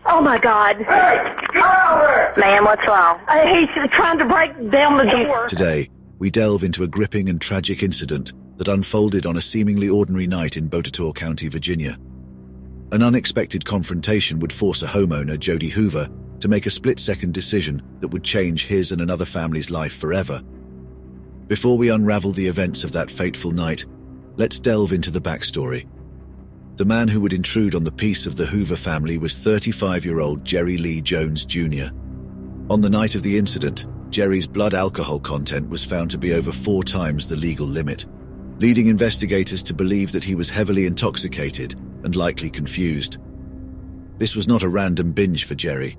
Oh, my God. Ma'am, what's wrong? He's trying to break down the door. Today, we delve into a gripping and tragic incident that unfolded on a seemingly ordinary night in Botetourt County, Virginia. An unexpected confrontation would force a homeowner, Jody Hoover, to make a split-second decision that would change his and another family's life forever. Before we unravel the events of that fateful night, let's delve into the backstory. The man who would intrude on the peace of the Hoover family was 35-year-old Jerry Lee Jones Jr. On the night of the incident, Jerry's blood alcohol content was found to be over 4 times the legal limit, leading investigators to believe that he was heavily intoxicated and likely confused. This was not a random binge for Jerry.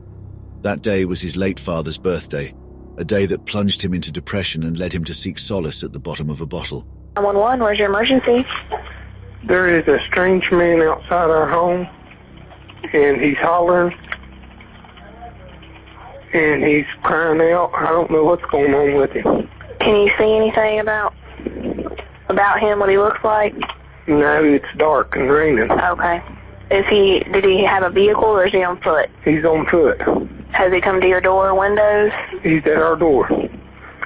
That day was his late father's birthday, a day that plunged him into depression and led him to seek solace at the bottom of a bottle. 911, where's your emergency? There is a strange man outside our home, and he's hollering, and he's crying out. I don't know what's going on with him. Can you see anything about him, what he looks like? No, it's dark and raining. Okay. Did he have a vehicle or is he on foot? He's on foot. Has he come to your door or windows? He's at our door.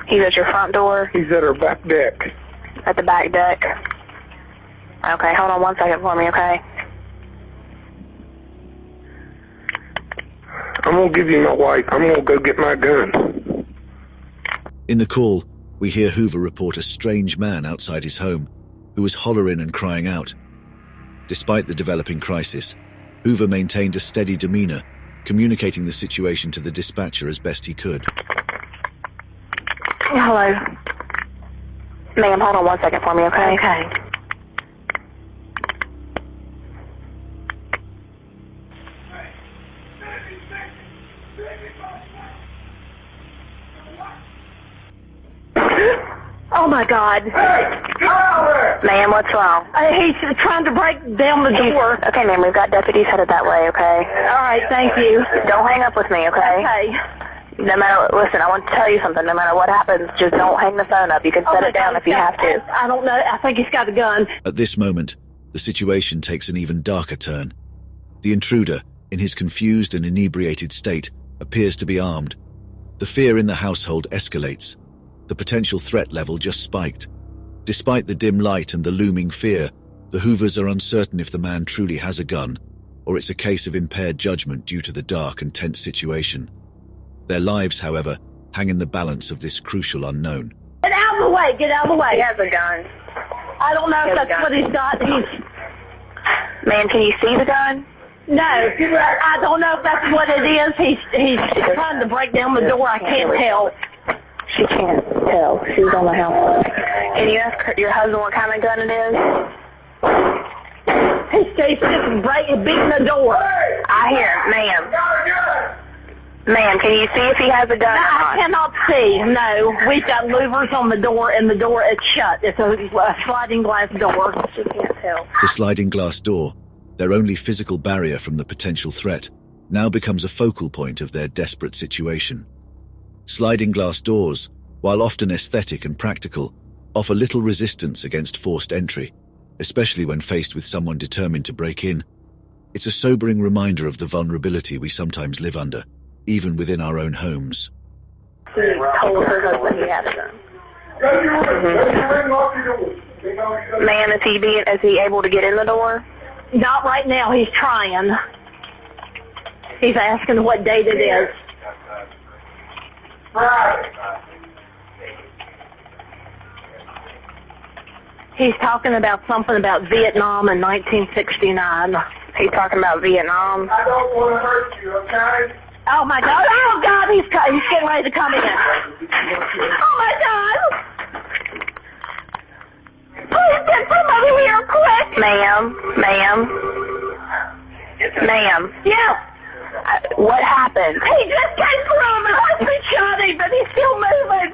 He's at your front door? He's at our back deck. At the back deck? Okay, hold on 1 second for me, okay? I'm going to give you my wife. I'm going to go get my gun. In the call, we hear Hoover report a strange man outside his home who was hollering and crying out. Despite the developing crisis, Hoover maintained a steady demeanor, communicating the situation to the dispatcher as best he could. Hello. Ma'am, hold on 1 second for me, okay? Okay. Oh, my God. Ma'am, what's wrong? He's trying to break down the door. Okay, ma'am, we've got deputies headed that way, okay? All right, thank you. Don't hang up with me, okay? Okay. No matter, listen, I want to tell you something. No matter what happens, just don't hang the phone up. You can set it down if you have to. I don't know. I think he's got a gun. At this moment, the situation takes an even darker turn. The intruder, in his confused and inebriated state, appears to be armed. The fear in the household escalates. The potential threat level just spiked. Despite the dim light and the looming fear, the Hoovers are uncertain if the man truly has a gun, or it's a case of impaired judgment due to the dark and tense situation. Their lives, however, hang in the balance of this crucial unknown. Get out of the way! Get out of the way! He has a gun. I don't know if that's what he's got. Man, can you see the gun? No, I don't know if that's what it is. He's trying to break down the door. I can't tell. She can't tell. She's on the house. Can you ask your husband what kind of gun it is? He's just beating the door. I hear, ma'am. Ma'am, can you see if he has a gun or not? I cannot see. No, we've got louvers on the door, and the door is shut. It's a sliding glass door. She can't tell. The sliding glass door, their only physical barrier from the potential threat, now becomes a focal point of their desperate situation. Sliding glass doors, while often aesthetic and practical, offer little resistance against forced entry, especially when faced with someone determined to break in. It's a sobering reminder of the vulnerability we sometimes live under, even within our own homes. He told her husband he had a gun. Ma'am, is he able to get in the door? Not right now. He's trying. He's asking what date it is. He's talking about something about Vietnam in 1969. He's talking about Vietnam. I don't want to hurt you, okay? Oh my God! Oh God! He's getting ready to come in. Oh my God! Please get somebody here quick! Ma'am. Yeah. What happened? He just came through. My husband shot him, but he's still moving.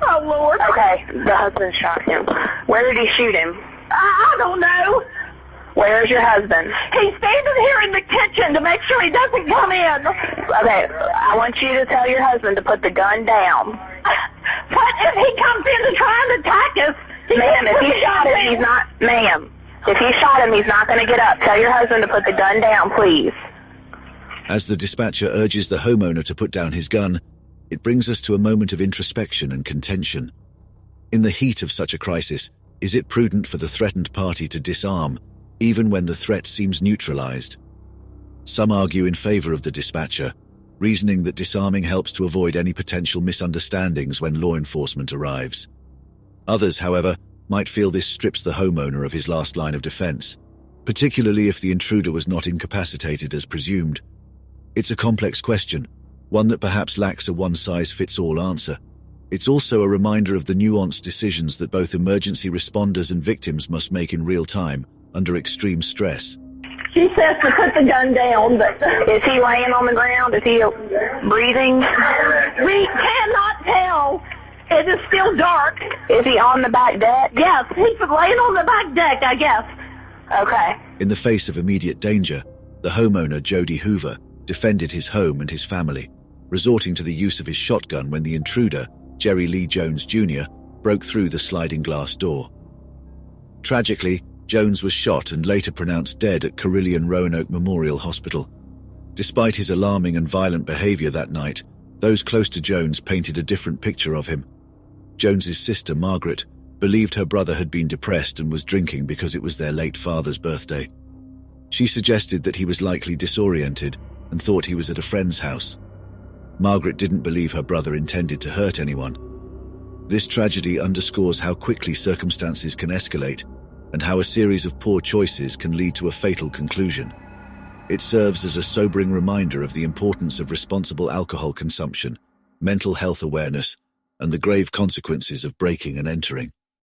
Oh Lord. Okay, the husband shot him. Where did he shoot him? I don't know. Where's your husband? He's standing here in the kitchen to make sure he doesn't come in. Okay, I want you to tell your husband to put the gun down. What if he comes in to try and attack us? Ma'am, if he shot him, he's not... Ma'am, If he shot him, he's not going to get up. Tell your husband to put the gun down, please. As the dispatcher urges the homeowner to put down his gun, it brings us to a moment of introspection and contention. In the heat of such a crisis, is it prudent for the threatened party to disarm, even when the threat seems neutralized? Some argue in favor of the dispatcher, reasoning that disarming helps to avoid any potential misunderstandings when law enforcement arrives. Others, however, might feel this strips the homeowner of his last line of defense, particularly if the intruder was not incapacitated as presumed. It's a complex question, one that perhaps lacks a one-size-fits-all answer. It's also a reminder of the nuanced decisions that both emergency responders and victims must make in real time, under extreme stress. She says to put the gun down, but Is he laying on the ground? Is he breathing? we cannot tell. It is still dark. Is he on the back deck? Yes, he's laying on the back deck, I guess. Okay. In the face of immediate danger, the homeowner, Jody Hoover, defended his home and his family, resorting to the use of his shotgun when the intruder, Jerry Lee Jones Jr., broke through the sliding glass door. Tragically, Jones was shot and later pronounced dead at Carilion Roanoke Memorial Hospital. Despite his alarming and violent behavior that night, those close to Jones painted a different picture of him. Jones's sister, Margaret, believed her brother had been depressed and was drinking because it was their late father's birthday. She suggested that he was likely disoriented and thought he was at a friend's house. Margaret didn't believe her brother intended to hurt anyone. This tragedy underscores how quickly circumstances can escalate and how a series of poor choices can lead to a fatal conclusion. It serves as a sobering reminder of the importance of responsible alcohol consumption, mental health awareness, and the grave consequences of breaking and entering.